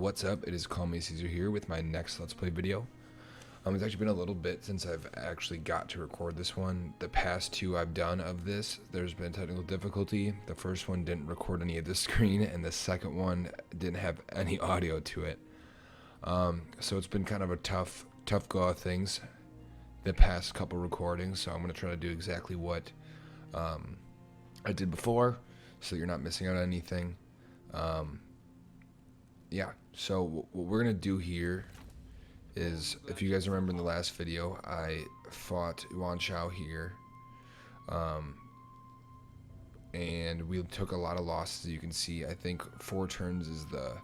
What's up? It is Call Me Caesar here with my next Let's Play video. It's actually been a little bit since I've actually got to record this one. The past two I've done of this, there's been technical difficulty. The first one didn't record any of the screen, and the second one didn't have any audio to it. So it's been kind of a tough go of things the past couple recordings. So I'm going to try to do exactly what I did before, so you're not missing out on anything. Yeah, so what we're gonna do here is, if you guys remember in the last video, I fought Yuan Shao here, and we took a lot of losses. You can see, I think 4 turns is the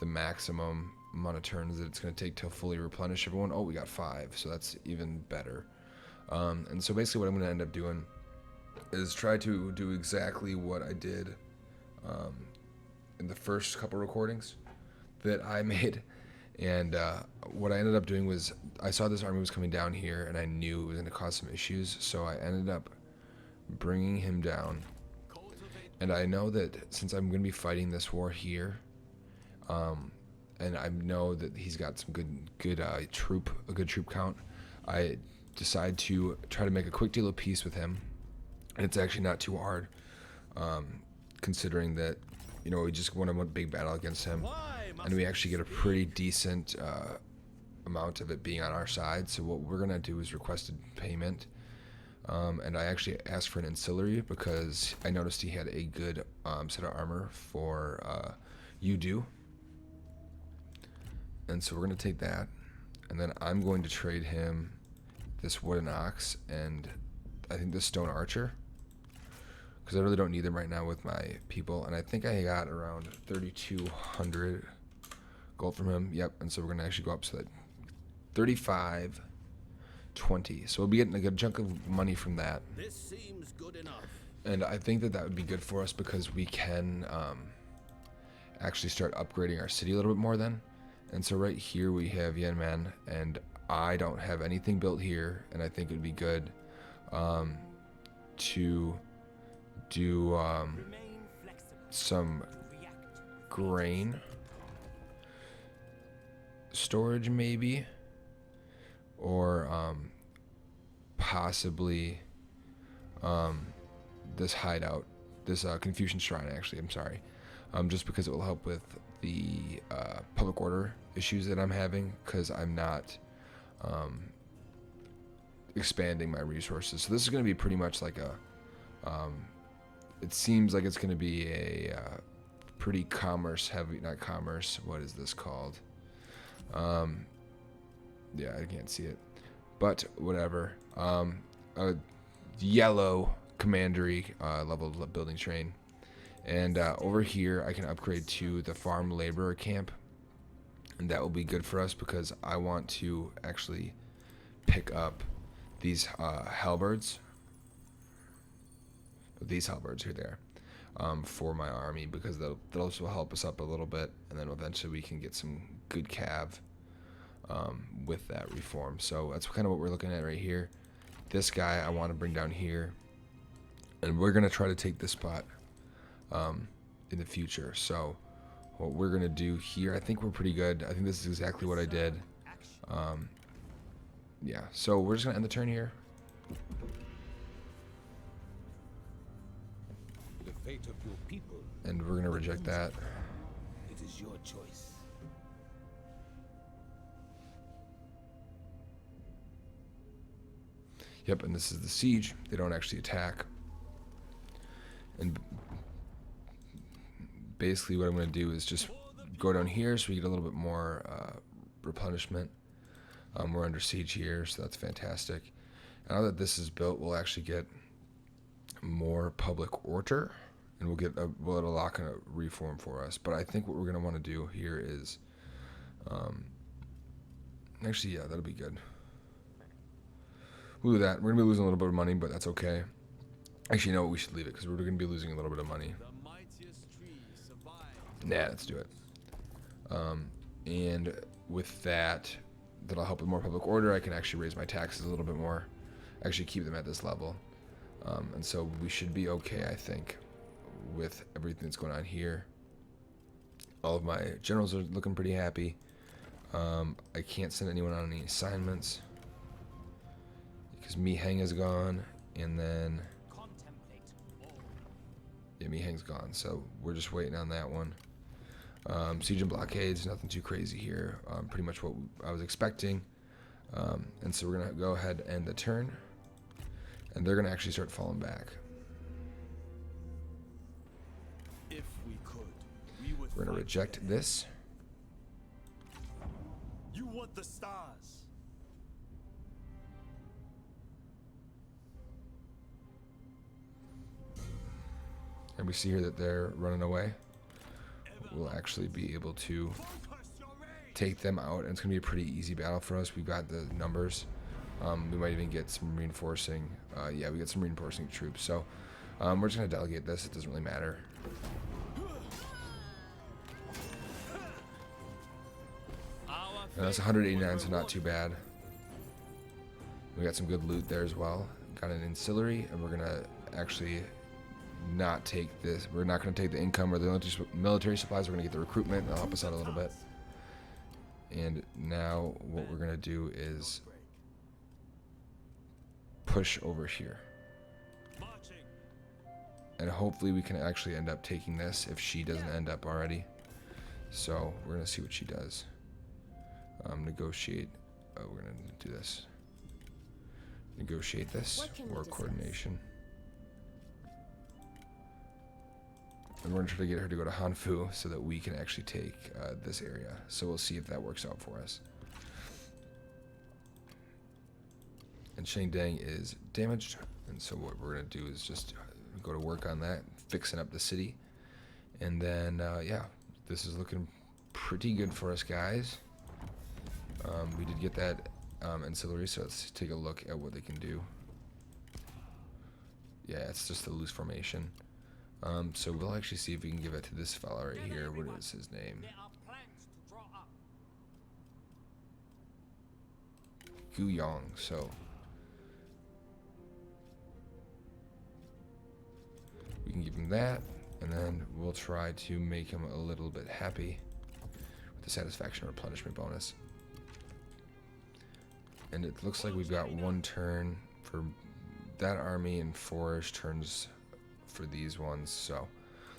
maximum amount of turns that it's gonna take to fully replenish everyone. Oh, we got 5, so that's even better. And so basically what I'm gonna end up doing is try to do exactly what I did in the first couple recordings that I made. And what I ended up doing was, I saw this army was coming down here and I knew it was going to cause some issues, so I ended up bringing him down. And I know that since I'm going to be fighting this war here, and I know that he's got some good troop count, I decide to try to make a quick deal of peace with him. And it's actually not too hard, considering that, you know, we just won a big battle against him, and we actually get a pretty decent amount of it being on our side. So what we're gonna do is requested payment, and I actually asked for an ancillary because I noticed he had a good set of armor for Udo, and so we're gonna take that, and then I'm going to trade him this wooden ox and I think this stone archer, because I really don't need them right now with my people. And I think I got around 3,200 gold from him. Yep. And so we're gonna actually go up to that 3520. So we'll be getting a good chunk of money from that. This seems good enough. And I think that would be good for us because we can actually start upgrading our city a little bit more then. And so right here we have Yan, and I don't have anything built here, and I think it would be good to do some grain storage maybe, or possibly this hideout, this Confucian Shrine, actually, I'm sorry, just because it will help with the public order issues that I'm having, because I'm not expanding my resources. So this is going to be pretty much like a it seems like it's going to be a pretty commerce heavy, not commerce, what is this called? Yeah, I can't see it, but whatever. A yellow commandery level building train, and over here I can upgrade to the farm laborer camp, and that will be good for us because I want to actually pick up these halberds. These halberds, here they are, for my army, because those will help us up a little bit, and then eventually we can get some good cav with that reform. So that's kind of what we're looking at right here. This guy I want to bring down here, and we're going to try to take this spot in the future. So what we're going to do here, I think we're pretty good. I think this is exactly what I did. Yeah, so we're just going to end the turn here. The fate of your people, And we're going to reject that. it is your choice. Yep, and this is the siege. They don't actually attack. And basically what I'm going to do is just go down here so we get a little bit more replenishment. We're under siege here, so that's fantastic. And now that this is built, we'll actually get more public order, and we'll unlock a reform for us. But I think what we're going to want to do here is, actually, yeah, that'll be good. We'll do that. We're going to be losing a little bit of money, but that's okay. Actually, no, we should leave it because we're going to be losing a little bit of money. Nah, let's do it. And with that, that'll help with more public order. I can actually raise my taxes a little bit more, actually keep them at this level. And so we should be okay, I think, with everything that's going on here. All of my generals are looking pretty happy. I can't send anyone on any assignments because Mi Heng is gone, and then yeah, Mi Heng's gone, so we're just waiting on that one. Siege and blockades, nothing too crazy here. Pretty much what I was expecting. And so we're gonna go ahead and end the turn, and they're gonna actually start falling back. If we could, we would We're gonna fight reject together. this. You want the stars. And we see here that they're running away. We'll actually be able to Focus your rage. take them out, and it's gonna be a pretty easy battle for us. We've got the numbers. We might even get some reinforcing. Yeah, we get some reinforcing troops. So we're just gonna delegate this. It doesn't really matter. And that's 189, so not too bad. We got some good loot there as well. Got an ancillary, and we're gonna actually not take this. We're not gonna take the income or the military supplies. We're gonna get the recruitment. That'll help us out a little bit. And now what we're gonna do is push over here, Marching. and hopefully we can actually end up taking this if she doesn't end up already. So we're gonna see what she does. Negotiate. Oh, we're gonna do this. Negotiate this What can we or discuss? coordination. And we're gonna try to get her to go to Hanfu so that we can actually take this area. So we'll see if that works out for us. And Shangdang is damaged, and so what we're gonna do is just go to work on that, fixing up the city, and then yeah, this is looking pretty good for us, guys. We did get that ancillary, so let's take a look at what they can do. Yeah, it's just a loose formation. So we'll actually see if we can give it to this fella right here. What is his name? There are plans to draw up. Gu Yong. So we can give him that, and then we'll try to make him a little bit happy with the satisfaction replenishment bonus. And it looks like we've got one turn for that army and 4-ish turns for these ones. So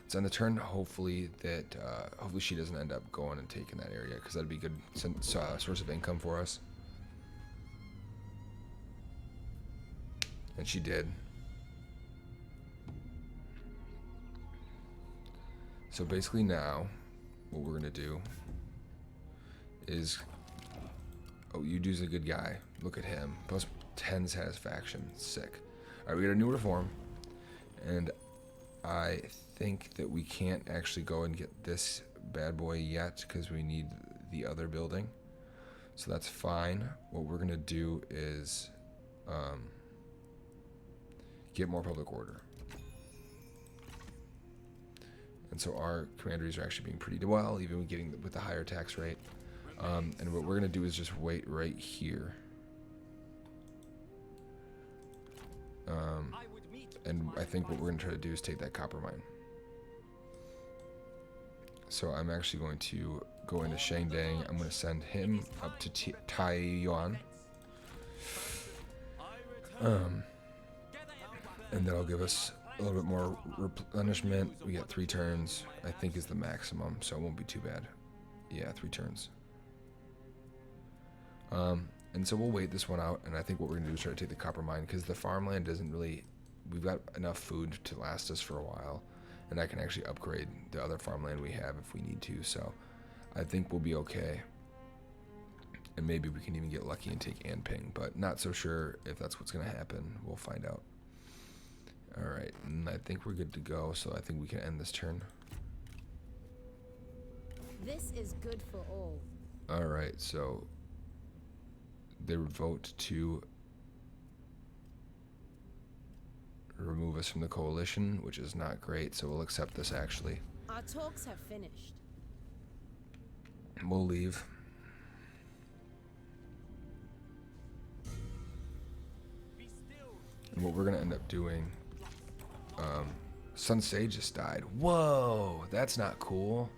let's end the turn. Hopefully that hopefully she doesn't end up going and taking that area, because that'd be a good source of income for us. And she did. So basically now what we're gonna do is, oh, Yudu's a good guy. Look at him. Plus 10 satisfaction. Sick. Alright, we got a new reform. And I think that we can't actually go and get this bad boy yet because we need the other building. So that's fine. What we're going to do is get more public order. And so our commanders are actually being pretty well, even with getting with the higher tax rate. And what we're going to do is just wait right here. And I think what we're going to try to do is take that copper mine. So I'm actually going to go into Shangdang. I'm going to send him up to Taiyuan. And that'll give us a little bit more replenishment. We get 3 turns, I think is the maximum, so it won't be too bad. Yeah, 3 turns. And so we'll wait this one out, and I think what we're going to do is try to take the copper mine, because the farmland doesn't really, we've got enough food to last us for a while, and I can actually upgrade the other farmland we have if we need to, so I think we'll be okay. And maybe we can even get lucky and take Anping, but not so sure if that's what's going to happen. We'll find out. Alright, and I think we're good to go, so I think we can end this turn. This is good for all. Alright, so they would vote to remove us from the coalition, which is not great, so we'll accept this actually. Our talks have finished. We'll leave. Be still. And what we're going to end up doing, Sun Sage just died. Whoa, that's not cool.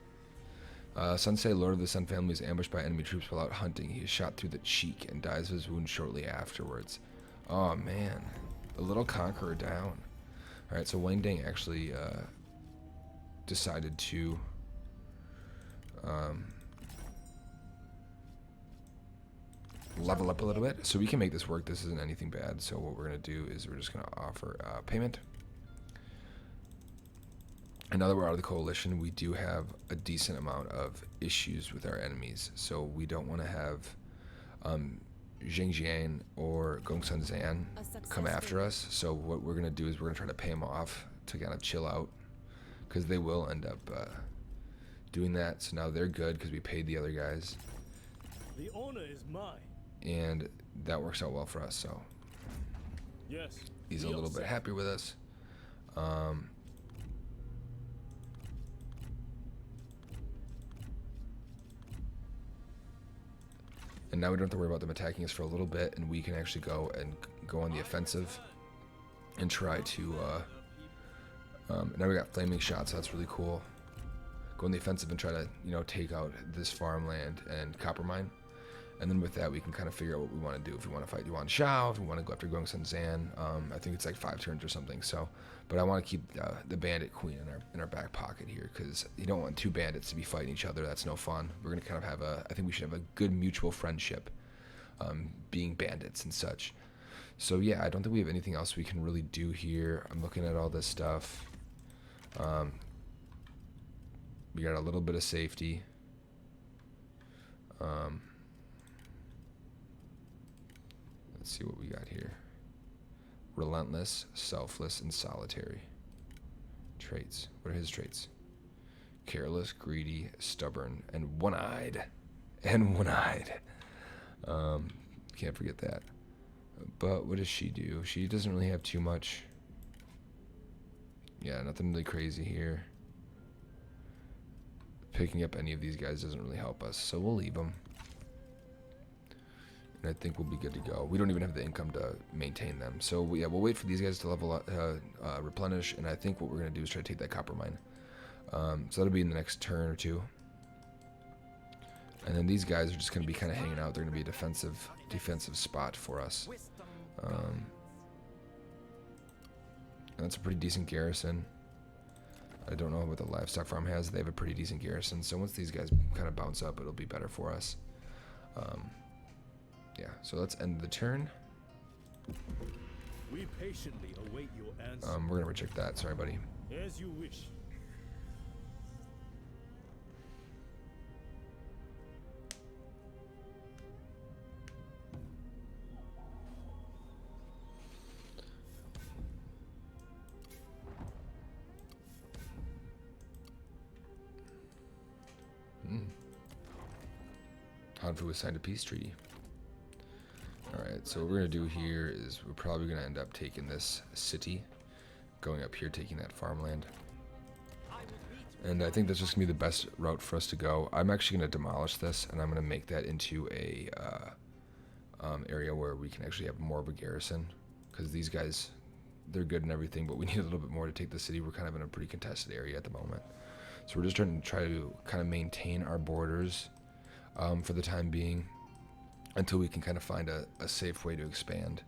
Sensei, Lord of the Sun family, is ambushed by enemy troops while out hunting. He is shot through the cheek and dies of his wound shortly afterwards. Oh man, the little conqueror down. All right, so Wang Dang actually decided to level up a little bit, so we can make this work. This isn't anything bad. So what we're gonna do is we're just gonna offer payment. And now that we're out of the coalition, we do have a decent amount of issues with our enemies. So we don't want to have Zhang Yan or Gongsun Zan come after us. So what we're going to do is we're going to try to pay them off to kind of chill out, because they will end up doing that. So now they're good because we paid the other guys. The honor is mine. And that works out well for us. So Yes. he's a little bit happy with us. And now we don't have to worry about them attacking us for a little bit, and we can actually go on the offensive and try to now we got flaming shots, so that's really cool. Go on the offensive and try to, you know, take out this farmland and copper mine. And then with that, we can kind of figure out what we want to do. If we want to fight Yuan Shao, if we want to go after Gongsun Zan. I think it's like 5 turns or something. So, but I want to keep the bandit queen in our back pocket here, because you don't want 2 bandits to be fighting each other. That's no fun. We're gonna kind of have I think we should have a good mutual friendship, being bandits and such. So yeah, I don't think we have anything else we can really do here. I'm looking at all this stuff. We got a little bit of safety. Let's see what we got here. Relentless, selfless, and solitary. Traits. What are his traits? Careless, greedy, stubborn, and one-eyed. And one-eyed. Can't forget that. But what does she do? She doesn't really have too much. Yeah, nothing really crazy here. Picking up any of these guys doesn't really help us, so we'll leave them. And I think we'll be good to go. We don't even have the income to maintain them. So yeah, we'll wait for these guys to level up, replenish, and I think what we're going to do is try to take that copper mine. So that'll be in the next turn or two. And then these guys are just going to be kind of hanging out. They're going to be a defensive spot for us. And that's a pretty decent garrison. I don't know what the livestock farm has. They have a pretty decent garrison. So once these guys kind of bounce up, it'll be better for us. Yeah, so let's end the turn. We patiently await your answer. We're gonna reject that. Sorry, buddy. As you wish. Hanfu was signed a peace treaty. Alright, so what we're going to do here is we're probably going to end up taking this city, going up here, taking that farmland. And I think that's just going to be the best route for us to go. I'm actually going to demolish this, and I'm going to make that into a area where we can actually have more of a garrison. Because these guys, they're good and everything, but we need a little bit more to take the city. We're kind of in a pretty contested area at the moment. So we're just trying to kind of maintain our borders for the time being, until we can kind of find a safe way to expand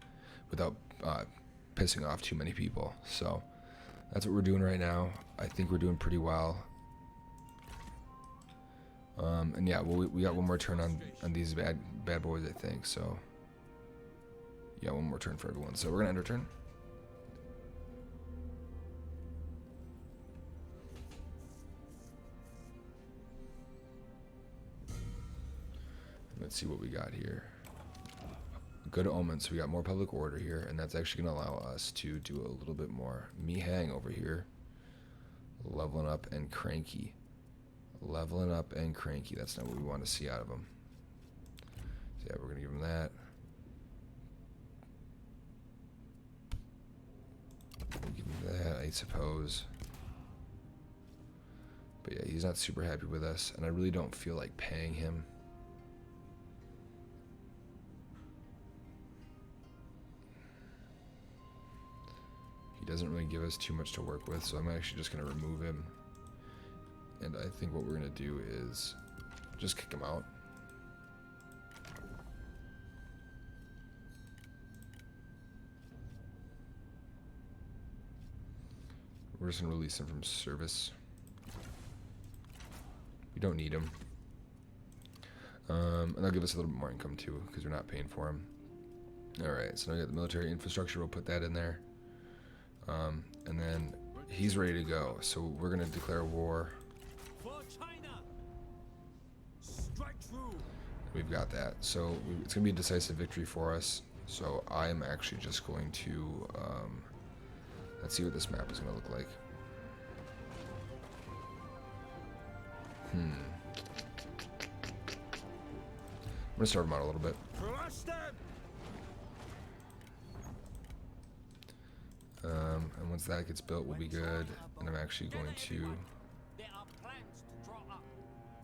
without pissing off too many people. So that's what we're doing right now. I think we're doing pretty well. And yeah, we got one more turn on these bad boys, I think. So yeah, one more turn for everyone. So we're gonna end our turn. Let's see what we got here. Good omens. So we got more public order here, and that's actually going to allow us to do a little bit more. Mi Hang over here, leveling up and cranky. Leveling up and cranky. That's not what we want to see out of him. So yeah, we're going to give him that. We'll give him that, I suppose. But yeah, he's not super happy with us, and I really don't feel like paying him. He doesn't really give us too much to work with, so I'm actually just going to remove him And I think what we're going to do is just kick him out. We're just going to release him from service. We don't need him. And they'll give us a little bit more income too, because we're not paying for him. Alright, so now we got the military infrastructure. We'll put that in there. And then he's ready to go. So we're going to declare war. For China. Strike true. We've got that. So it's going to be a decisive victory for us. So I am actually just going to... let's see what this map is going to look like. I'm going to start them out a little bit. Crush them. And once that gets built, we'll be good. And I'm actually going to... There are plans to draw up.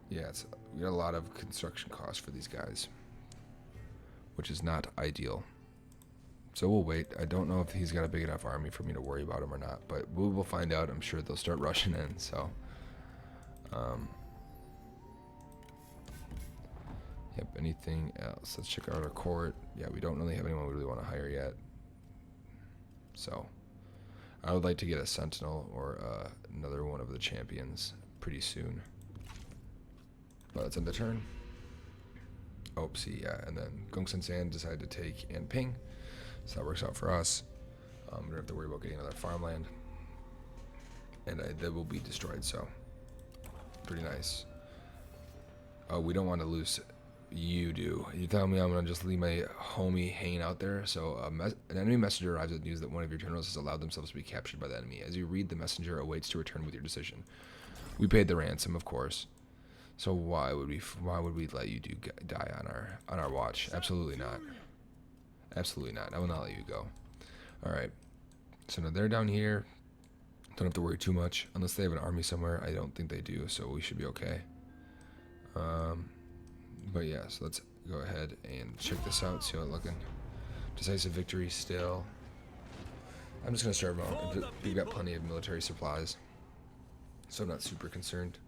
Yeah, we got a lot of construction costs for these guys, which is not ideal. So we'll wait. I don't know if he's got a big enough army for me to worry about him or not, but we will find out. I'm sure they'll start rushing in, so... Yep, anything else? Let's check out our court. Yeah, we don't really have anyone we really want to hire yet. So, I would like to get a sentinel or another one of the champions pretty soon. But let's end the turn. Oh, see, yeah, and then Gongsun San decided to take Anping, so that works out for us. We don't have to worry about getting another farmland. And they will be destroyed, so pretty nice. Oh, we don't want to lose... You do. You tell me I'm going to just leave my homie hanging out there. So an enemy messenger arrives with news that one of your generals has allowed themselves to be captured by the enemy. As you read, the messenger awaits to return with your decision. We paid the ransom, of course. So why would we let you die on our watch? Absolutely not. Absolutely not. I will not let you go. All right. So now they're down here. Don't have to worry too much unless they have an army somewhere. I don't think they do, so we should be okay. But yeah, so let's go ahead and check this out, see how it's looking. Decisive victory still. I'm just going to start them out. We've got plenty of military supplies, so I'm not super concerned.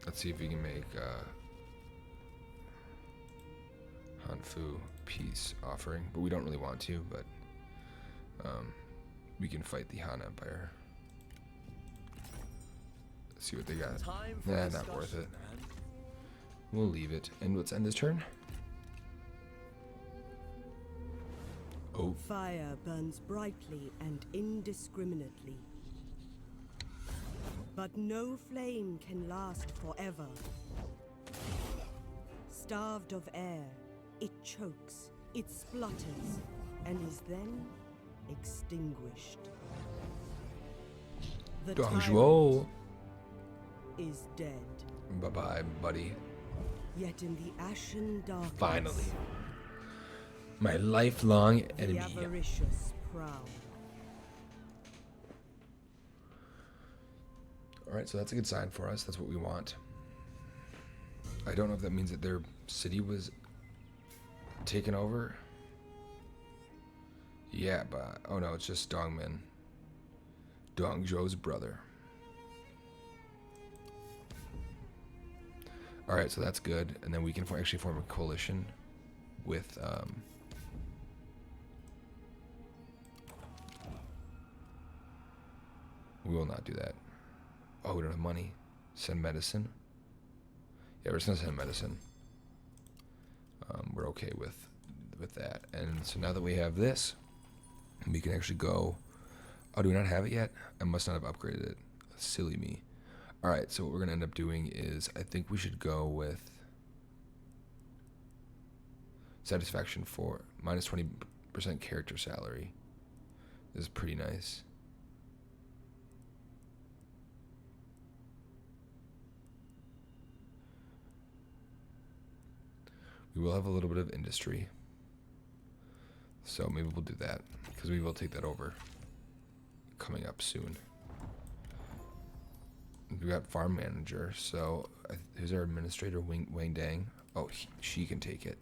Let's see if we can make Hanfu peace offering, but we don't really want to, but we can fight the Han Empire. Let's see what they got. Nah, not worth it. We'll leave it. And let's end this turn. Oh. Fire burns brightly and indiscriminately. But no flame can last forever. Starved of air, it chokes, it splutters, and is then extinguished. The Dongzhuo tyrant is dead. Bye-bye, buddy. Yet in the ashen darkness, Finally. My lifelong the enemy. avaricious prowl. Alright, so that's a good sign for us. That's what we want. I don't know if that means that their city was taken over. Yeah, but... Oh no, it's just Dongmin. Dongzhuo's brother. Alright, so that's good. And then we can actually form a coalition with... We will not do that. Oh, we don't have money. Send medicine. Yeah, we're just gonna send medicine. We're okay with that. And so now that we have this, we can actually go. Oh, do we not have it yet? I must not have upgraded it. Silly me. All right. So what we're gonna end up doing is, I think we should go with satisfaction for minus 20% character salary. This is pretty nice. We will have a little bit of industry. So maybe we'll do that, because we will take that over coming up soon. We got farm manager, so who's our administrator? Wang Dang. Oh, she can take it.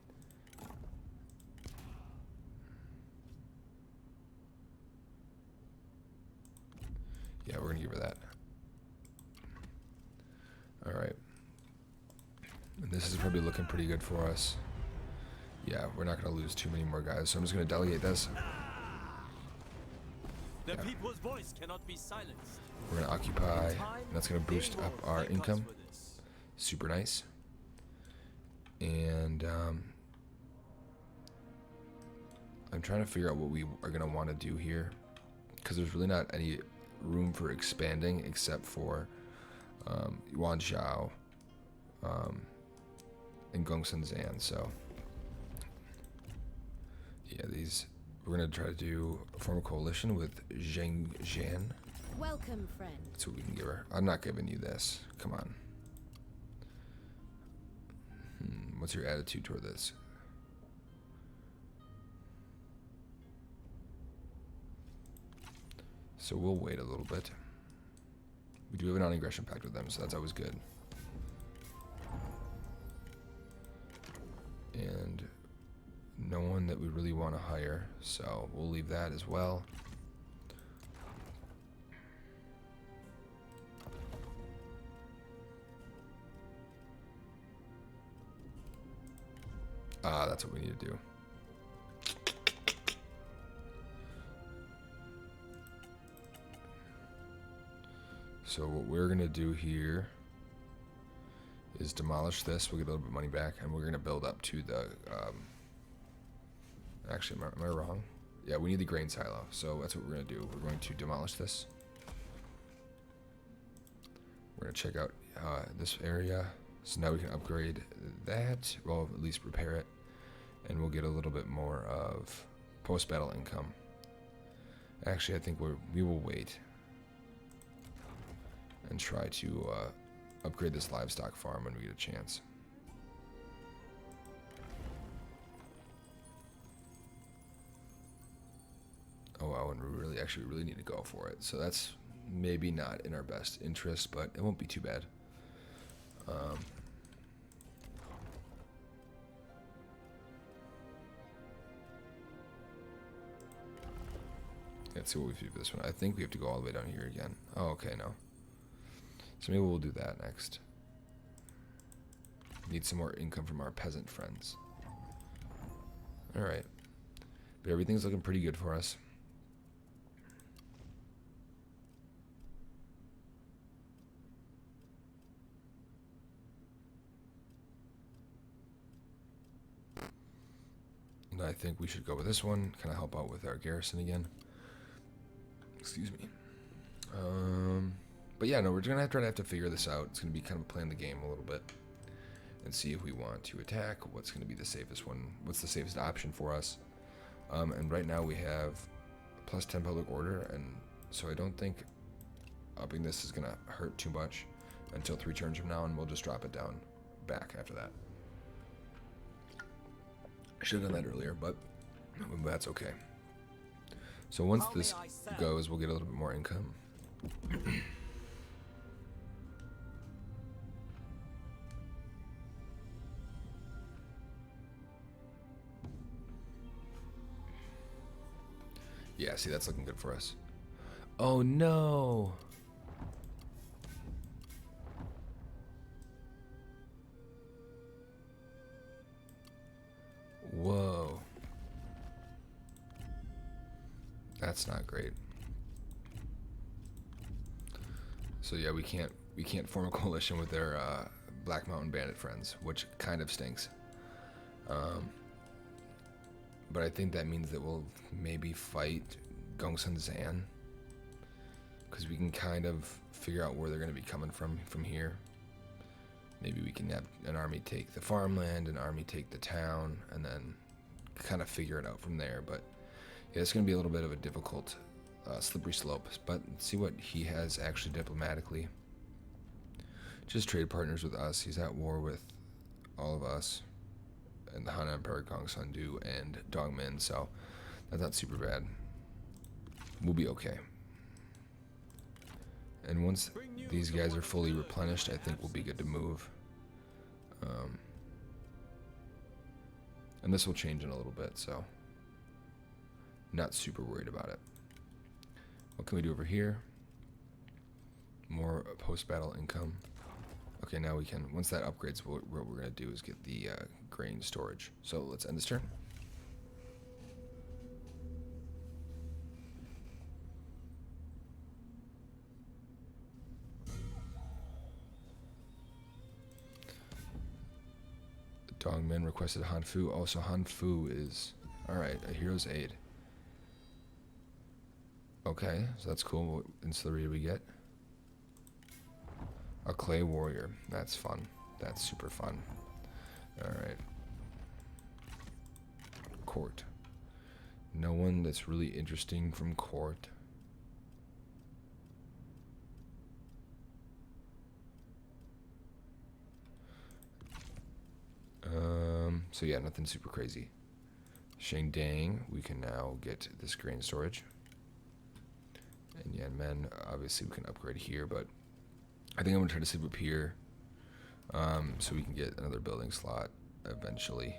Yeah, we're gonna give her that. All right. And this is probably looking pretty good for us. Yeah, we're not gonna lose too many more guys, so I'm just gonna delegate this. The Yeah. people's voice cannot be silenced. We're gonna occupy. In time, And that's gonna they boost will up our thank us income. for this. Super nice. And I'm trying to figure out what we are gonna want to do here, because there's really not any room for expanding except for Yuanzhou and Gongsun-Zan. So yeah, these we're gonna try to do form a coalition with Zhang Yan. Welcome, friend. That's what we can give her. I'm not giving you this. Come on. What's your attitude toward this? So we'll wait a little bit. We do have a non-aggression pact with them, so that's always good. And no one that we really want to hire, so we'll leave that as well. Ah, that's what we need to do. So what we're gonna do here is demolish this. We'll get a little bit of money back, and we're gonna build up to the. Actually, am I wrong? Yeah, we need the grain silo, so that's what we're gonna do. We're going to demolish this. We're gonna check out this area. So now we can upgrade that. Well, at least repair it, and we'll get a little bit more of post-battle income. Actually, I think we will wait and try to upgrade this livestock farm when we get a chance. Oh wow, and we really need to go for it. So that's maybe not in our best interest, but it won't be too bad. Let's see what we do for this one. I think we have to go all the way down here again. Oh, okay, no. So maybe we'll do that next. Need some more income from our peasant friends. Alright. But everything's looking pretty good for us. And I think we should go with this one. Kind of help out with our garrison again. Excuse me. But yeah, no, we're gonna have to figure this out. It's gonna be kind of playing the game a little bit and see if we want to attack. What's gonna be the safest one? What's the safest option for us? And right now we have +10 public order, and so I don't think upping this is gonna hurt too much until 3 turns from now, and we'll just drop it down back after that. I should have done that earlier, but that's okay. So once this goes, we'll get a little bit more income. Yeah, see, that's looking good for us. Oh no! Whoa. That's not great. So yeah, we can't form a coalition with their Black Mountain Bandit friends, which kind of stinks. But I think that means that we'll maybe fight Gongsun-Zan, because we can kind of figure out where they're going to be coming from here. Maybe we can have an army take the farmland, an army take the town, and then kind of figure it out from there. But yeah, it's going to be a little bit of a difficult, slippery slope. But let's see what he has actually diplomatically. Just trade partners with us. He's at war with all of us, and the Han Emperor, Gongsun-Du, and Dongmin. So that's not super bad. We'll be okay. And once these guys are fully replenished, I think we'll be good to move. And this will change in a little bit, so not super worried about it. What can we do over here? more post-battle income. Okay, now we can, once that upgrades, what we're going to do is get the grain storage. So let's end this turn. Dongmen requested Han Fu. Oh, so Han Fu is, alright, a hero's aid. Okay, so that's cool. What ancillary do we get? A clay warrior. That's fun. That's super fun. Alright. Court. No one that's really interesting from court. So yeah, nothing super crazy. Shane Dang, we can now get this grain storage. And Yan Men, obviously we can upgrade here, but I think I'm gonna try to sleep up here, so we can get another building slot eventually.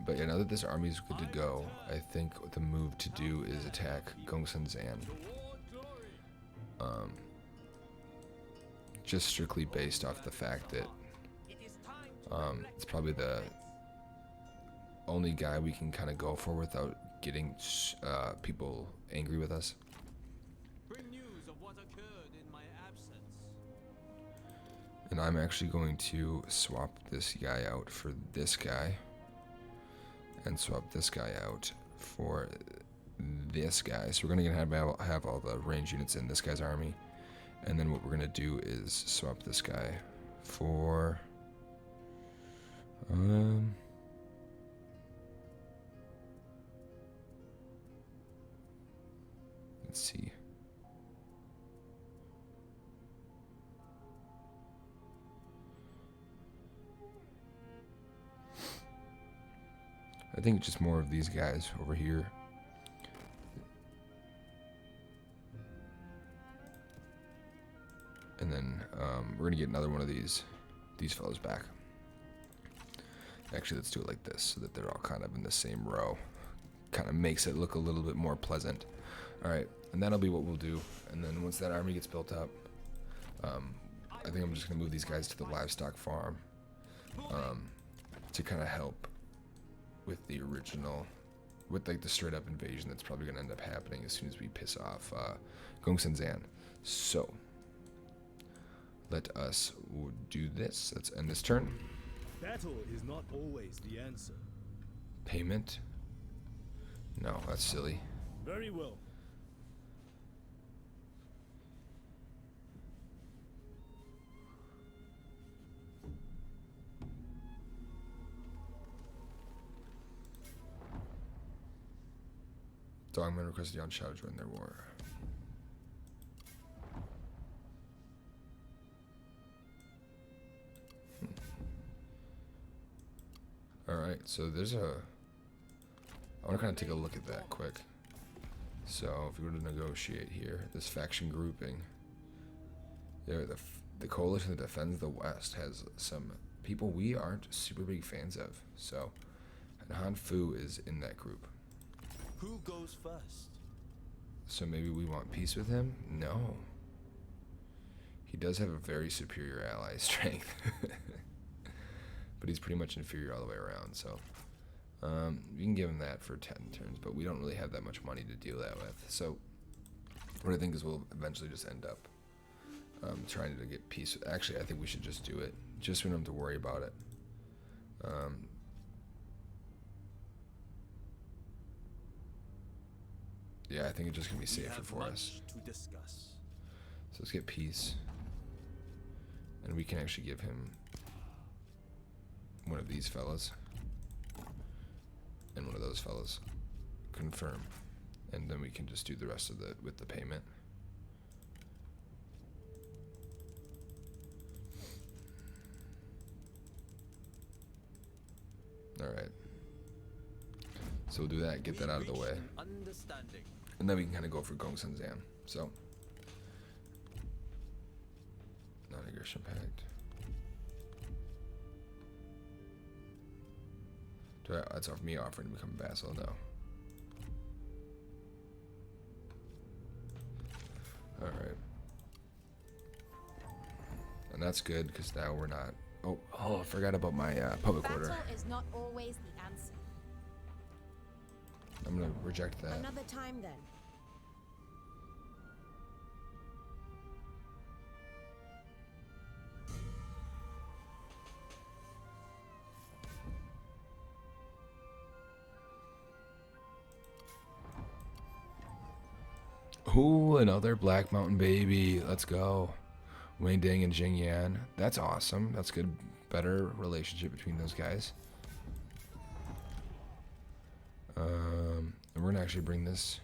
But yeah, now that this army is good to go, I think the move to do is attack Gongsun Zan. Just strictly based off the fact that it's probably the only guy we can kind of go for without getting people angry with us. Bring news of what occurred in my absence. And I'm actually going to swap this guy out for this guy. And swap this guy out for this guy. So we're gonna have all the range units in this guy's army, and then what we're gonna do is swap this guy for let's see. I think just more of these guys over here. And then we're gonna get another one of these fellows back. Actually, let's do it like this so that they're all kind of in the same row. Kind of makes it look a little bit more pleasant. All right, and that'll be what we'll do. And then once that army gets built up, I think I'm just gonna move these guys to the livestock farm to kind of help with the original, with like the straight up invasion that's probably gonna end up happening as soon as we piss off Gongsun Zan. So let us do this. Let's end this turn. Battle is not always the answer. Payment? No, that's silly. Very well. Dogman requested Yan Shao join their war. Alright, so there's a... I want to kind of take a look at that quick. So, if we were to negotiate here, this faction grouping, the coalition that defends the West has some people we aren't super big fans of. So, and Han Fu is in that group. Who goes first? So maybe we want peace with him? No. He does have a very superior ally strength. But he's pretty much inferior all the way around, so we can give him that for 10 turns, but we don't really have that much money to deal that with. So what I think is we'll eventually just end up trying to get peace. Actually, I think we should just do it, just so we don't have to worry about it. Yeah, I think it's just gonna be safer for us. To discuss. So let's get peace, and we can actually give him one of these fellas and one of those fellas. Confirm, and then we can just do the rest of with the payment. All right. So we'll do that, get that out of the way. Understanding. And then we can kind of go for Gongsun Zan. So, non-aggression pact. That's off me offering to become a vassal. No. All right. And that's good because now we're not. Oh, I forgot about my public order. Battle is not always the answer. I'm gonna reject that. Another time then. Ooh, another Black Mountain baby. Let's go. Wayne Ding and Zhang Yan. That's awesome. That's good. Better relationship between those guys. And we're gonna actually bring this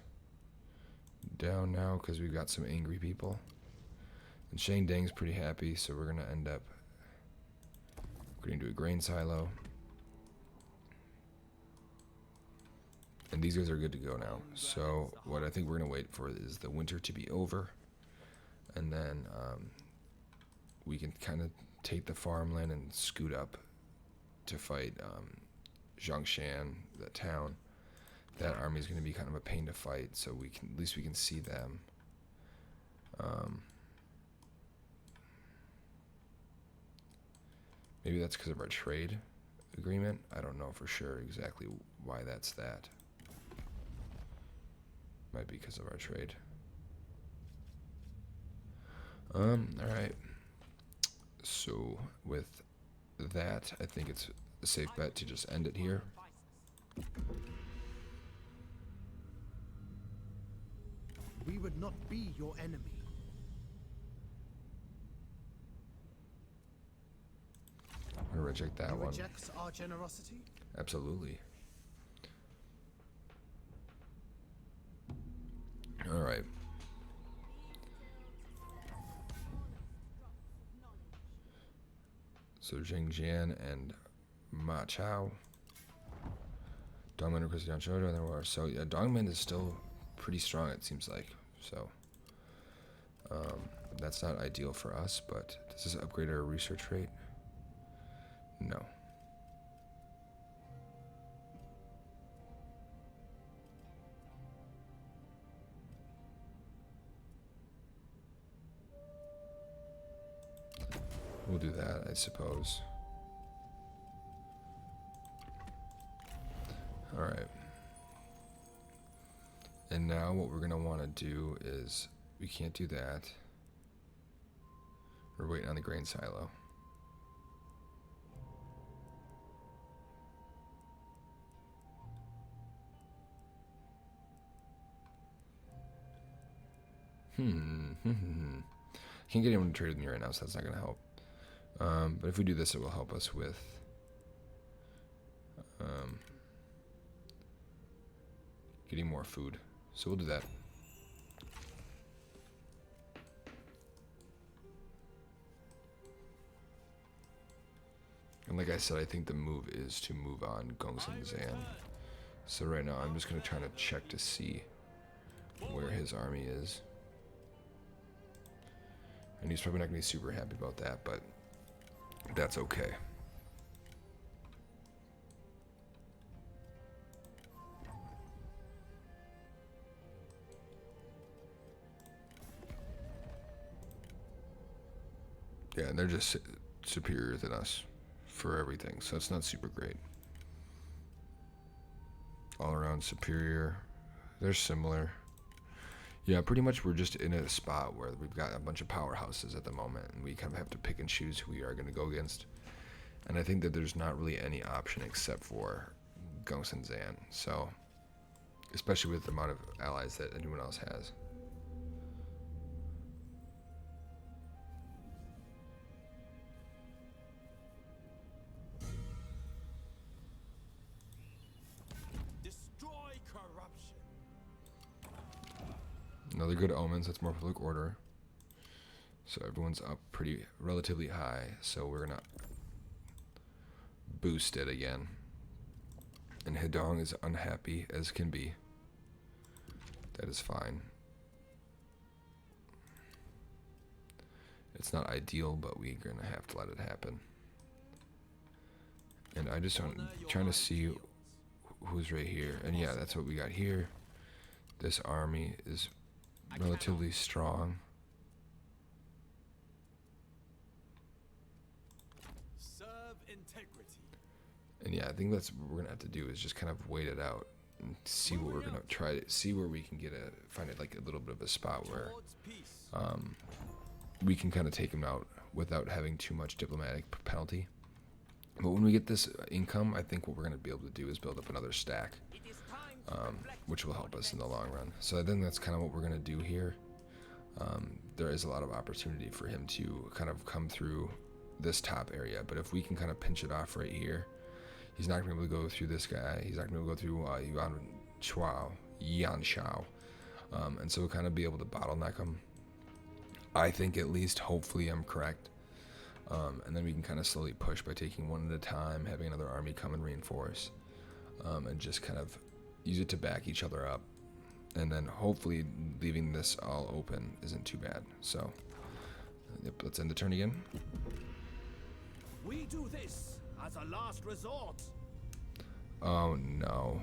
down now because we've got some angry people. And Shane Ding's pretty happy, so we're gonna end up getting to a grain silo. And these guys are good to go now. So what I think we're gonna wait for is the winter to be over, and then we can kind of take the farmland and scoot up to fight Zhang Yan, that town. That army is going to be kind of a pain to fight, so we can at least we can see them. Maybe that's because of our trade agreement. I don't know for sure exactly why that's that. Might be because of our trade. All right. So with that, I think it's a safe bet to just end it here. We would not be your enemy. I'm gonna reject that He one. rejects our generosity. Absolutely. All right. So Zhang Yan and Ma Chao. Dongmen requested Yan Shoujo and there were. So yeah, Dongmen is still pretty strong, it seems like. So that's not ideal for us, but does this upgrade our research rate? No. We'll do that, I suppose. All right. And now what we're gonna want to do is, we can't do that. We're waiting on the grain silo. Can't get anyone to trade with me right now, so that's not gonna help. But if we do this, it will help us with getting more food. So we'll do that. And like I said, I think the move is to move on Gongsun Zan. So right now, I'm just gonna try to check to see where his army is. And he's probably not gonna be super happy about that, but that's okay. Yeah, and they're just superior than us for everything, so it's not super great. All around superior. They're similar. Yeah, pretty much we're just in a spot where we've got a bunch of powerhouses at the moment, and we kind of have to pick and choose who we are going to go against. And I think that there's not really any option except for Gongsun Zan, so especially with the amount of allies that anyone else has. Destroy corruption. Another good omens, that's more public order. So everyone's up pretty relatively high, so we're gonna boost it again. And Hedong is unhappy as can be. That is fine. It's not ideal, but we're gonna have to let it happen. And I just don't trying to see who's right here. And yeah, that's what we got here. This army is relatively strong. Serve integrity. And yeah, I think that's what we're gonna have to do is just kind of wait it out and see what we're gonna try to see where we can find it like a little bit of a spot where Towards peace. we can kind of take him out without having too much diplomatic penalty. But when we get this income, I think what we're gonna be able to do is build up another stack, It is time to which will help us in the long run. So I think that's kind of what we're gonna do here. There is a lot of opportunity for him to kind of come through this top area, but if we can kind of pinch it off right here, he's not gonna be able to go through this guy. He's not gonna be able to go through Yan Shao, and so we'll kind of be able to bottleneck him. I think at least, hopefully, I'm correct. And then we can kind of slowly push by taking one at a time, having another army come and reinforce, and just kind of use it to back each other up. And then hopefully leaving this all open isn't too bad. So, yep, let's end the turn again. We do this as a last resort. Oh no.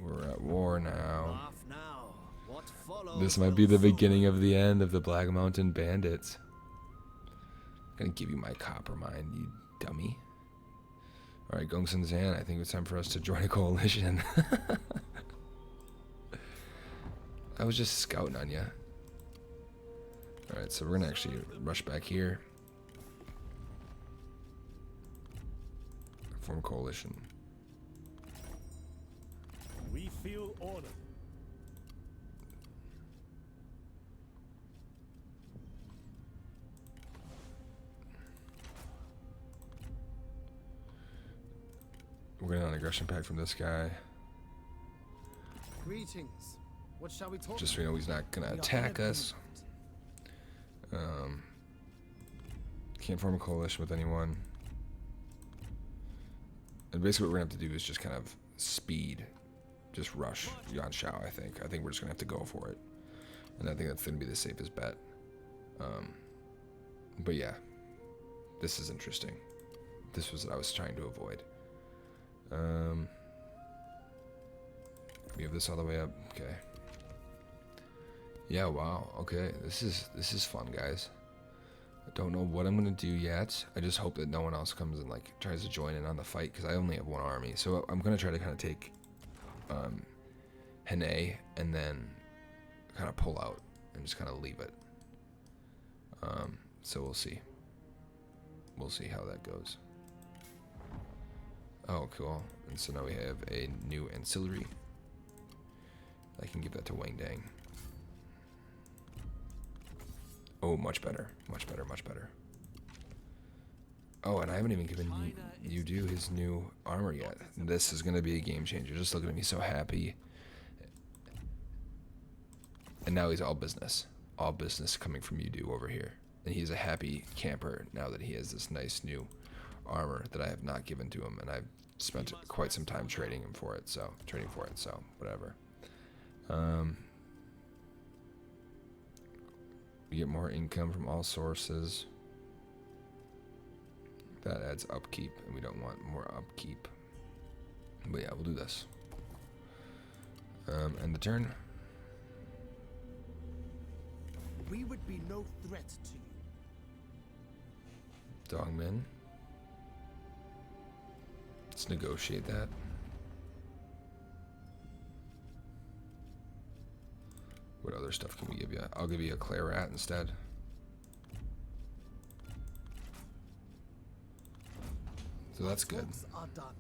We're at war now. Laugh now. What follows This might be the will soon beginning of the end of the Black Mountain Bandits. I'm gonna give you my copper mine, you dummy. Alright, Gongsun Zan, I think it's time for us to join a coalition. I was just scouting on you. Alright, so we're gonna actually rush back here. Form a coalition. We feel honored. We're getting an aggression pact from this guy. Greetings. What shall we talk Just so we know he's not gonna about? We are attack honored us. indeed. Can't form a coalition with anyone. And basically what we're gonna have to do is just kind of speed. Just rush Yan Shao, I think. I think we're just gonna have to go for it. And I think that's gonna be the safest bet. But yeah. This is interesting. This was what I was trying to avoid. We have this all the way up. Okay. Yeah, wow. Okay. This is fun, guys. I don't know what I'm gonna do yet. I just hope that no one else comes and like tries to join in on the fight because I only have one army. So I'm gonna try to kind of take Hene and then kind of pull out and just kind of leave it. So we'll see. We'll see how that goes. Oh, cool. And so now we have a new ancillary. I can give that to Wang Dang. Oh, much better. Much better, much better. Oh, and I haven't even given you his new armor yet. This is going to be a game changer. Just look at me so happy. And now he's all business. All business coming from Yudu over here. And he's a happy camper now that he has this nice new armor that I have not given to him. And I've spent quite some time trading for it, so whatever. We get more income from all sources. That adds upkeep, and we don't want more upkeep. But yeah, we'll do this. End the turn. We would be no threat to you. Dongmin. Let's negotiate that. What other stuff can we give you? I'll give you a claret instead. So that's good. Talks are done.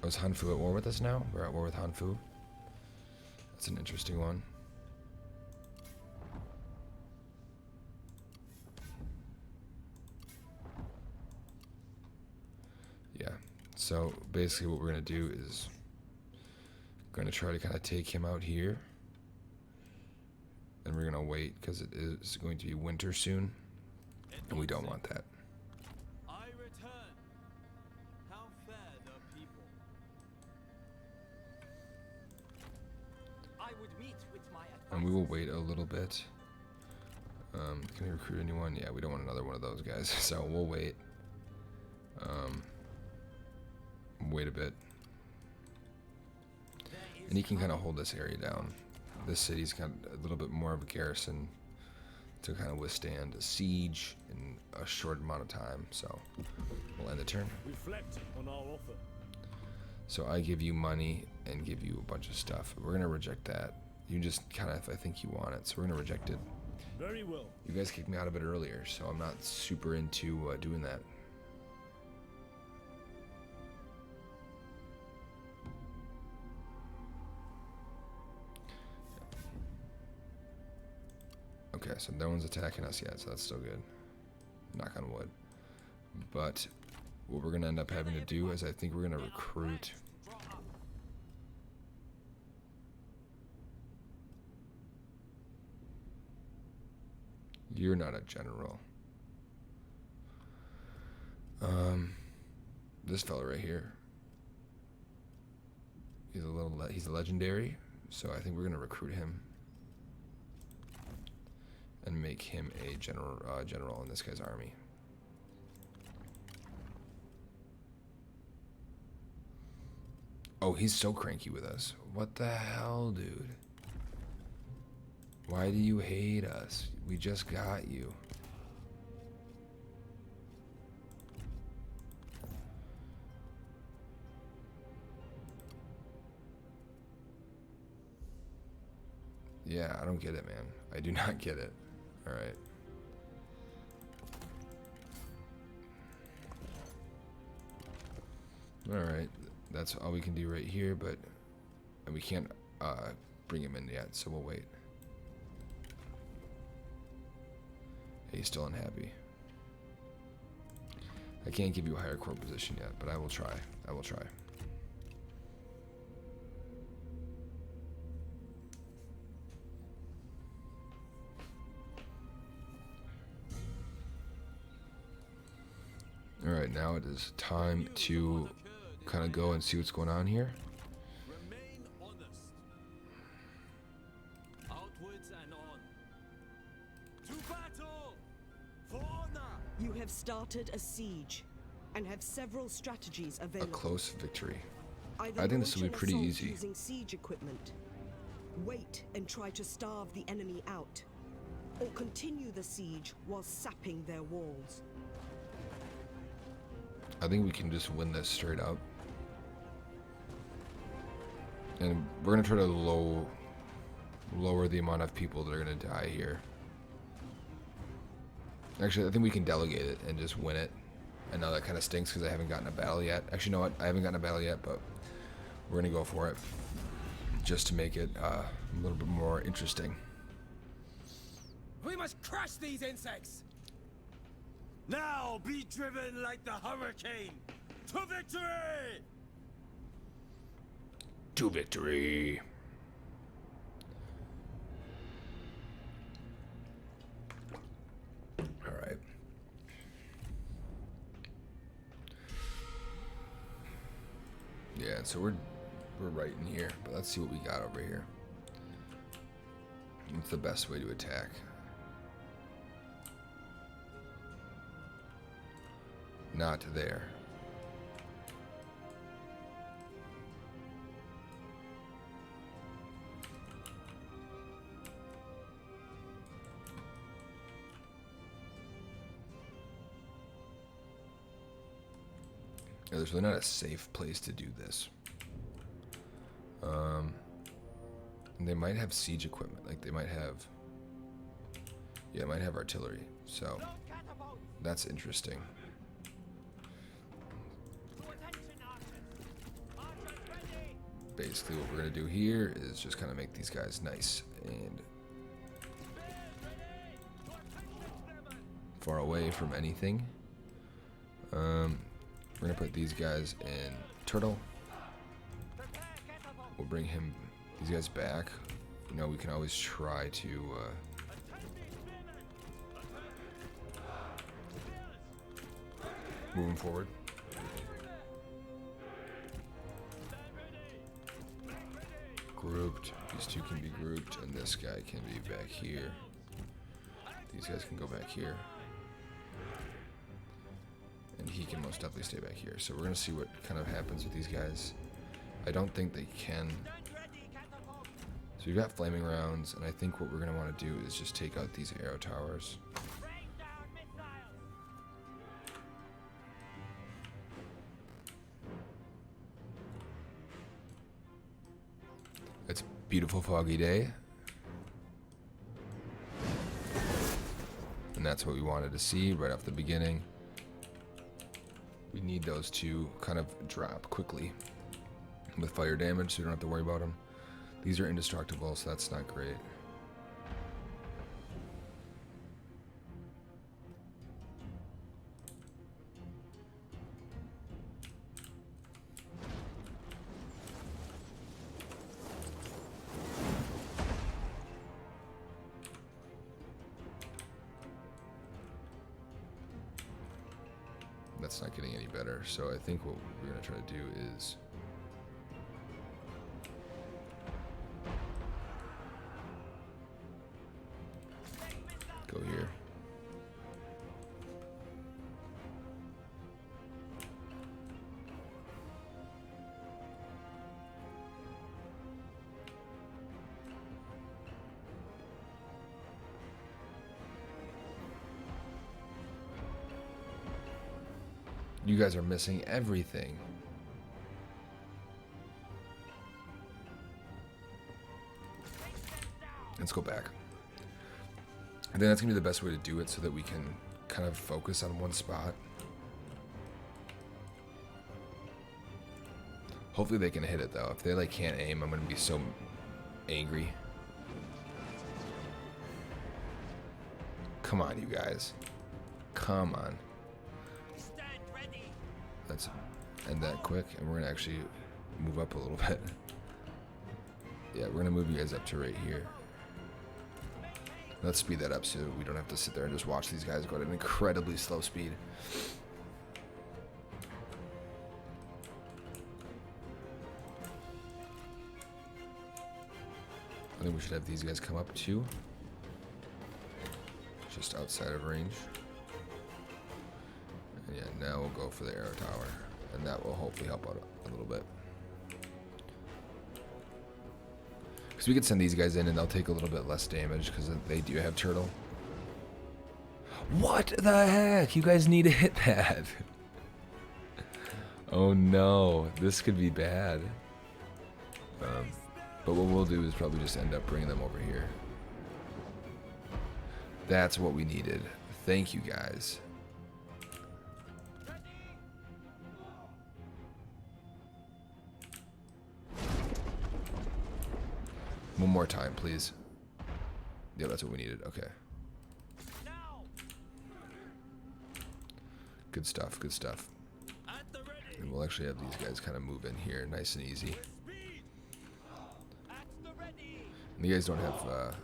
Oh, is Hanfu at war with us now? We're at war with Hanfu. That's an interesting one. Yeah. So basically what we're going to do is going to try to kind of take him out here. And we're going to wait because it is going to be winter soon. And we don't want that. I return. How fair the people. I would meet with my And we will wait a little bit. Can we recruit anyone? Yeah, we don't want another one of those guys, so we'll wait. Wait a bit. And he can kind of hold this area down. This city's got a little bit more of a garrison to kind of withstand a siege in a short amount of time, so we'll end the turn. Reflect on our offer. So I give you money and give you a bunch of stuff. We're gonna reject that. You just kind of, I think you want it, so we're gonna reject it. Very well. You guys kicked me out of it earlier, so I'm not super into doing that. Okay, so no one's attacking us yet, so that's still good. Knock on wood. But what we're gonna end up having to do is I think we're gonna recruit. You're not a general. This fella right here. He's a legendary, so I think we're gonna recruit him and make him a general in this guy's army. Oh, he's so cranky with us. What the hell, dude? Why do you hate us? We just got you. Yeah, I don't get it, man. I do not get it. Alright. Alright. That's all we can do right here, but and we can't bring him in yet, so we'll wait. He's still unhappy. I can't give you a higher court position yet, but I will try. I will try. Alright, now it is time to kind of go and see what's going on here. Remain honest. Outwards and on. To battle! For honor! You have started a siege and have several strategies A available. close victory. Either I think this will be launch an pretty assault easy. using siege equipment, wait and try to starve the enemy out, or continue the siege while sapping their walls. I think we can just win this straight up. And we're going to try to lower the amount of people that are going to die here. Actually, I think we can delegate it and just win it. I know that kind of stinks because I haven't gotten a battle yet. Actually, you know what? I haven't gotten a battle yet, but we're going to go for it. Just to make it a little bit more interesting. We must crush these insects! Now be driven like the hurricane to victory! To victory. All right. Yeah, so we're right in here, but let's see what we got over here. What's the best way to attack? Not there. Yeah, there's really not a safe place to do this. They might have siege equipment, like they might have, yeah, might have artillery. So that's interesting. Basically, what we're gonna do here is just kind of make these guys nice and far away from anything. We're gonna put these guys in Turtle. We'll bring these guys back. You know, we can always try to move them forward. Grouped. These two can be grouped, and this guy can be back here. These guys can go back here. And he can most definitely stay back here. So we're going to see what kind of happens with these guys. I don't think they can. So we've got flaming rounds, and I think what we're going to want to do is just take out these arrow towers. It's a beautiful foggy day. And that's what we wanted to see right off the beginning. We need those to kind of drop quickly with fire damage, so we don't have to worry about them. These are indestructible, so that's not great. That's not getting any better, so I think what we're going to try to do is go here. You guys are missing everything. Let's go back. I think that's going to be the best way to do it so that we can kind of focus on one spot. Hopefully they can hit it though. If they like can't aim, I'm going to be so angry. Come on, you guys. Come on. Let's end that quick, and we're going to actually move up a little bit. Yeah, we're going to move you guys up to right here. Let's speed that up so we don't have to sit there and just watch these guys go at an incredibly slow speed. I think we should have these guys come up too. Just outside of range. And yeah, now we'll go for the arrow tower. And that will hopefully help out a little bit. Because we could send these guys in and they'll take a little bit less damage because they do have turtle. What the heck? You guys need to hit that. Oh no, this could be bad. But what we'll do is probably just end up bringing them over here. That's what we needed. Thank you guys. One more time, please. Yeah, that's what we needed. Okay. Good stuff, good stuff. And we'll actually have these guys kind of move in here nice and easy. And you guys don't have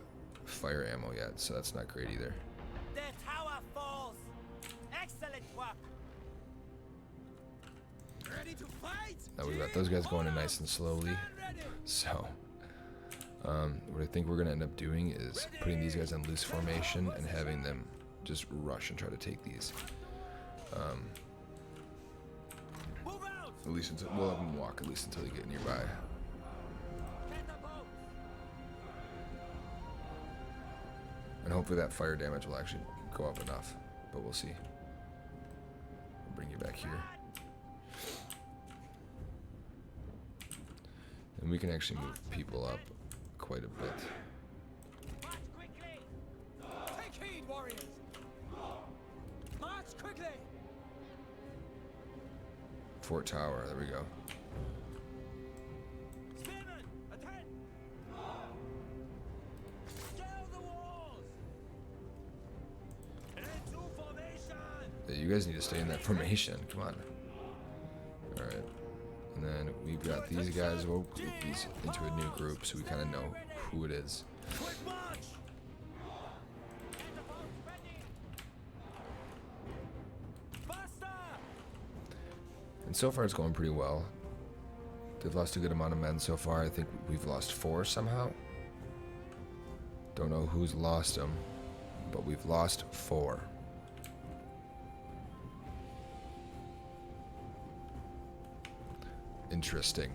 fire ammo yet, so that's not great either. The tower falls. Excellent work. Ready to fight? Now we've got those guys going in nice and slowly. So, what I think we're going to end up doing is putting these guys in loose formation and having them just rush and try to take these. At least until, we'll have them walk at least until they get nearby. And hopefully that fire damage will actually go up enough, but we'll see. I'll bring you back here. And we can actually move people up quite a bit. March quickly. Take heed, warriors. March quickly. Fort Tower, there we go. Spearmen, attend. Scale the walls. Into formation. Yeah, you guys need to stay in that formation. Come on. Alright. And then we've got these guys. We'll group these into a new group so we kind of know who it is. Quick march. Faster. And so far it's going pretty well. They've lost a good amount of men so far. I think we've lost 4 somehow. Don't know who's lost them, but we've lost 4. Interesting.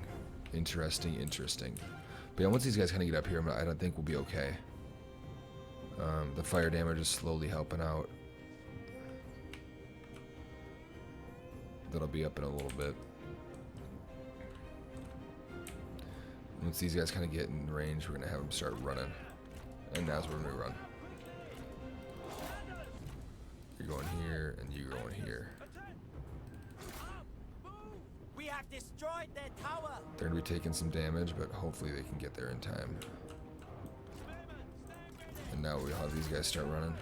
But yeah, once these guys kind of get up here, I don't think we'll be okay. The fire damage is slowly helping out. That'll be up in a little bit. Once these guys kind of get in range, we're going to have them start running. And now's when we run. You're going here, and you're going here. We have destroyed their tower. They're going to be taking some damage, but hopefully they can get there in time. And now we'll have these guys start running.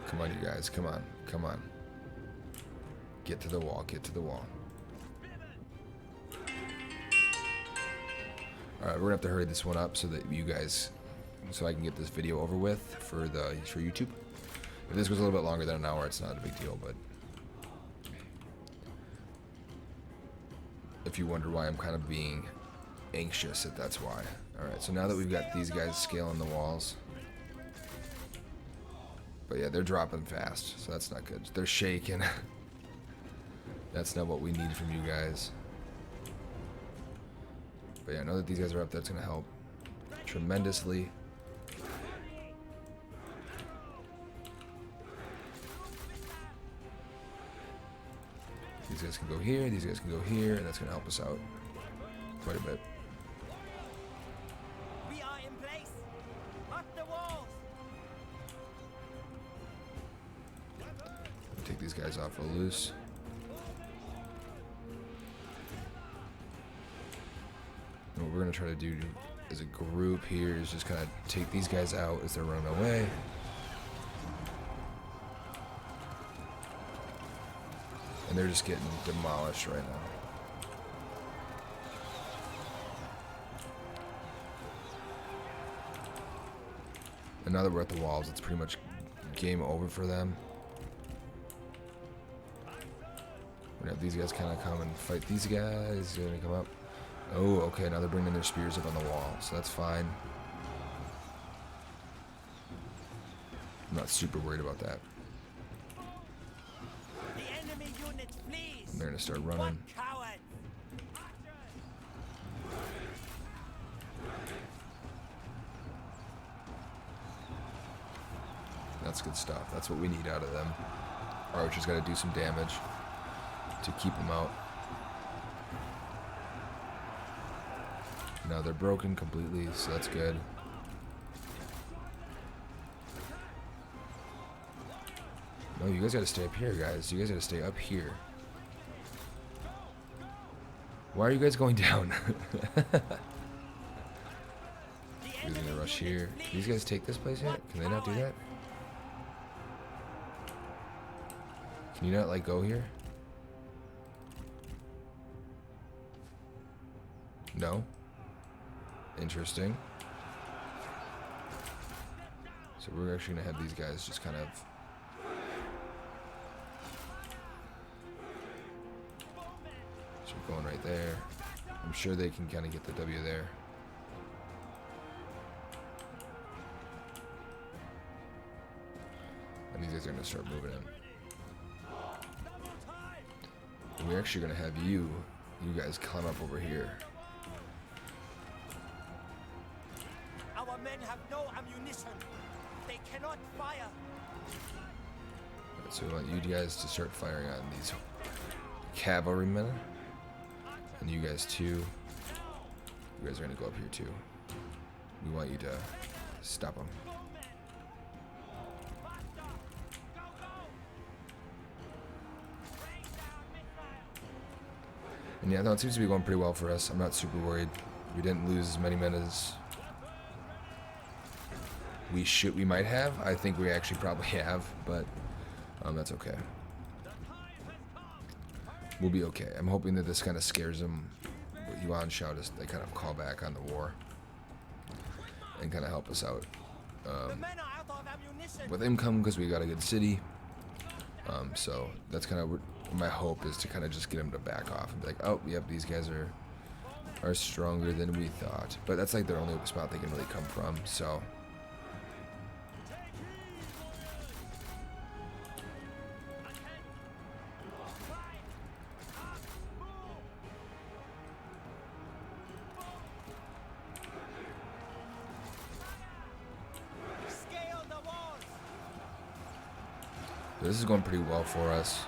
Come on, you guys. Come on. Come on. Get to the wall. Get to the wall. Alright, we're going to have to hurry this one up so that you guys... So I can get this video over with for YouTube. If this goes a little bit longer than an hour, it's not a big deal, but... If you wonder why I'm kind of being anxious, that's why. Alright, so now that we've got these guys scaling the walls... But yeah, they're dropping fast, so that's not good. They're shaking. That's not what we need from you guys. But yeah, now that these guys are up, that's going to help tremendously. These guys can go here, these guys can go here, and that's going to help us out quite a bit. We are in place. Up the walls. Take these guys off of loose. And what we're going to try to do as a group here is just kind of take these guys out as they're running away. And they're just getting demolished right now. And now that we're at the walls, it's pretty much game over for them. We're gonna have these guys kind of come and fight these guys. They're gonna come up. Oh, okay, now they're bringing their spears up on the wall, so that's fine. I'm not super worried about that. The enemy units, please. And they're gonna start running. What coward? That's good stuff. That's what we need out of them. Our archer's got to do some damage to keep them out. Now they're broken completely, so that's good. No, you guys got to stay up here, guys. You guys got to stay up here. Why are you guys going down? He's gonna rush here. Can these guys take this place yet? Can they not do that? Can you not, like, go here? No? Interesting. So we're actually gonna have these guys just kind of... So we're going right there. I'm sure they can kind of get the W there. And these guys are gonna start moving in. And we're actually gonna have you guys climb up over here. Our men have no ammunition. They cannot fire. Alright, so we want you guys to start firing on these cavalrymen. And you guys too. You guys are gonna go up here too. We want you to stop them. And yeah, no, it seems to be going pretty well for us. I'm not super worried. We didn't lose as many men as we might have. I think we actually probably have, but that's okay. We'll be okay. I'm hoping that this kind of scares them. What Yuan showed us, they kind of call back on the war and kind of help us out The men are out of ammunition. with income because we got a good city. So that's kind of, we're my hope is to kind of just get them to back off and be like, oh, yep, these guys are stronger than we thought. But that's like their only spot they can really come from, so. Scale the walls. This is going pretty well for us.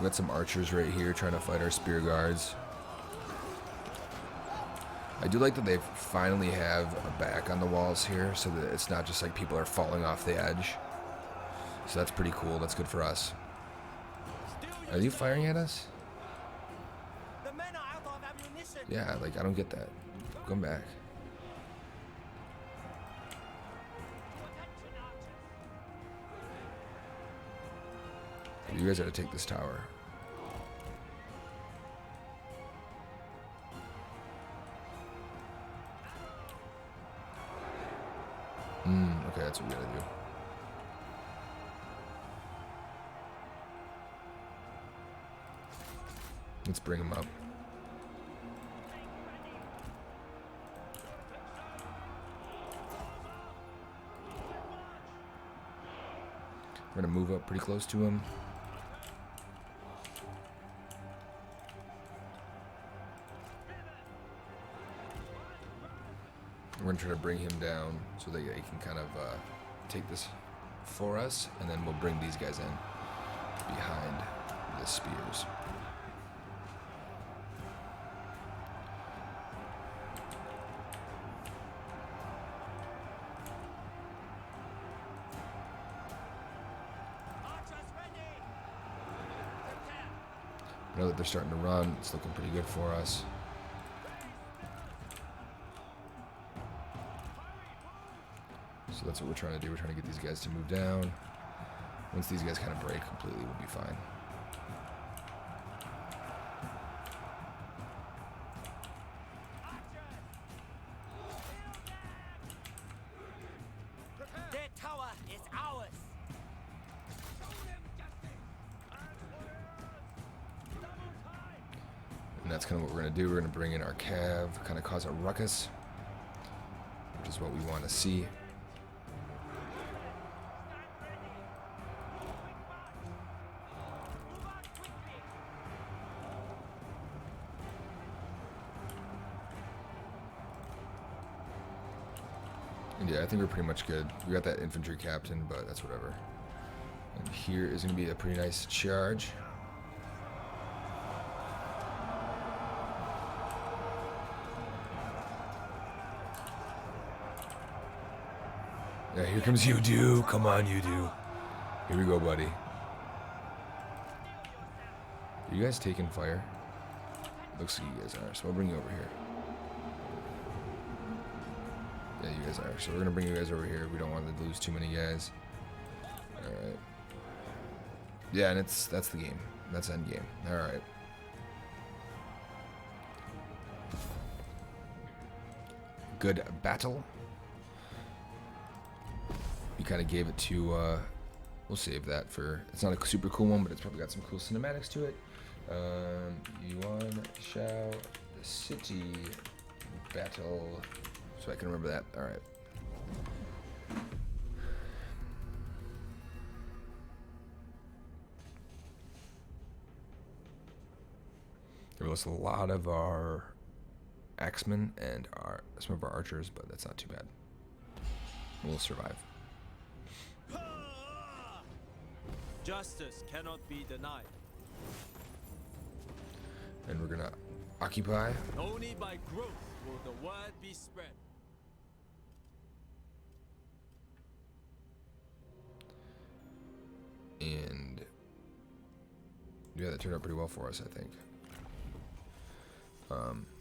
We got some archers right here trying to fight our spear guards. I do like that they finally have a back on the walls here, so that it's not just like people are falling off the edge. So that's pretty cool. That's good for us. Are you firing at us? The men are out of ammunition. Yeah, like I don't get that. Come back. You guys gotta take this tower. Okay, that's what we gotta do. Let's bring him up. We're gonna move up pretty close to him. We're gonna try to bring him down so that he can kind of take this for us, and then we'll bring these guys in behind the spears. Archers ready. Prepare. Now that they're starting to run, it's looking pretty good for us. So that's what we're trying to do. We're trying to get these guys to move down. Once these guys kind of break completely, we'll be fine. Their tower is ours. And that's kind of what we're going to do. We're going to bring in our cav, kind of cause a ruckus, which is what we want to see. And yeah, I think we're pretty much good. We got that infantry captain, but that's whatever. And here is going to be a pretty nice charge. Yeah, here comes you, do. Come on, you do. Here we go, buddy. Are you guys taking fire? Looks like you guys are, so I'll bring you over here. Yeah, you guys are. So we're gonna bring you guys over here. We don't want to lose too many guys. Alright. Yeah, and that's the game. That's end game. Alright. Good battle. We kind of gave it to, we'll save that for, it's not a super cool one, but it's probably got some cool cinematics to it. Yuan Shao City Battle. So I can remember that. Alright. There was a lot of our axemen and some of our archers, but that's not too bad. We'll survive. Justice cannot be denied. And we're gonna occupy. Only by growth will the word be spread. And yeah, that turned out pretty well for us, I think.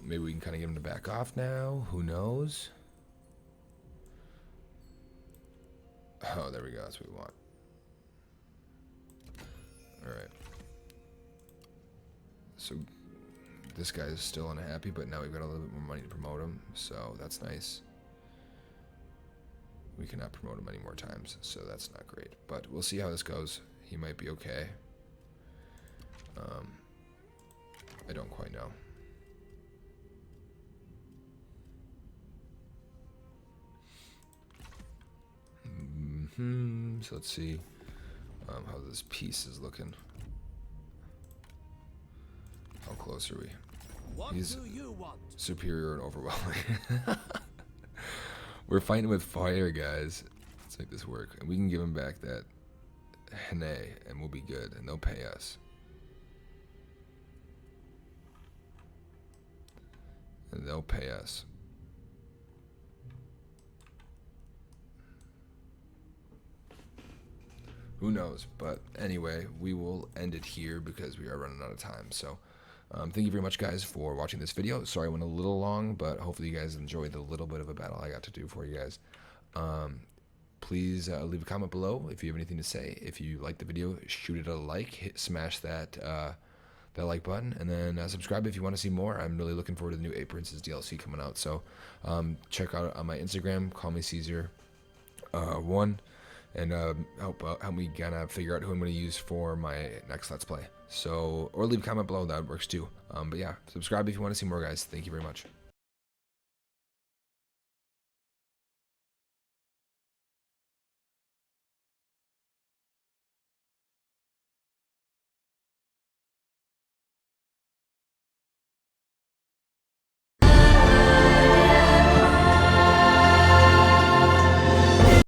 Maybe we can kind of get him to back off now. Who knows? Oh, there we go. That's what we want. Alright. So this guy is still unhappy, but now we've got a little bit more money to promote him, so that's nice. we cannot promote him any more times, so that's not great. But we'll see how this goes. He might be okay. I don't quite know. So let's see how this piece is looking. How close are we? What He's do you want? superior and overwhelming. We're fighting with fire, guys. Let's make this work. And we can give him back that Hene, and we'll be good, and they'll pay us. And they'll pay us. Who knows? But anyway, we will end it here because we are running out of time. So thank you very much, guys, for watching this video. Sorry I went a little long, but hopefully you guys enjoyed the little bit of a battle I got to do for you guys. Please leave a comment below if you have anything to say. If you like the video, shoot it a like. Smash that that like button, and then subscribe if you want to see more. I'm really looking forward to the new 8 Princes DLC coming out. So check out on my Instagram, call me Caesar 1. And help me kind of figure out who I'm going to use for my next Let's Play. So, or leave a comment below, that works too. But yeah, subscribe if you want to see more, guys. Thank you very much.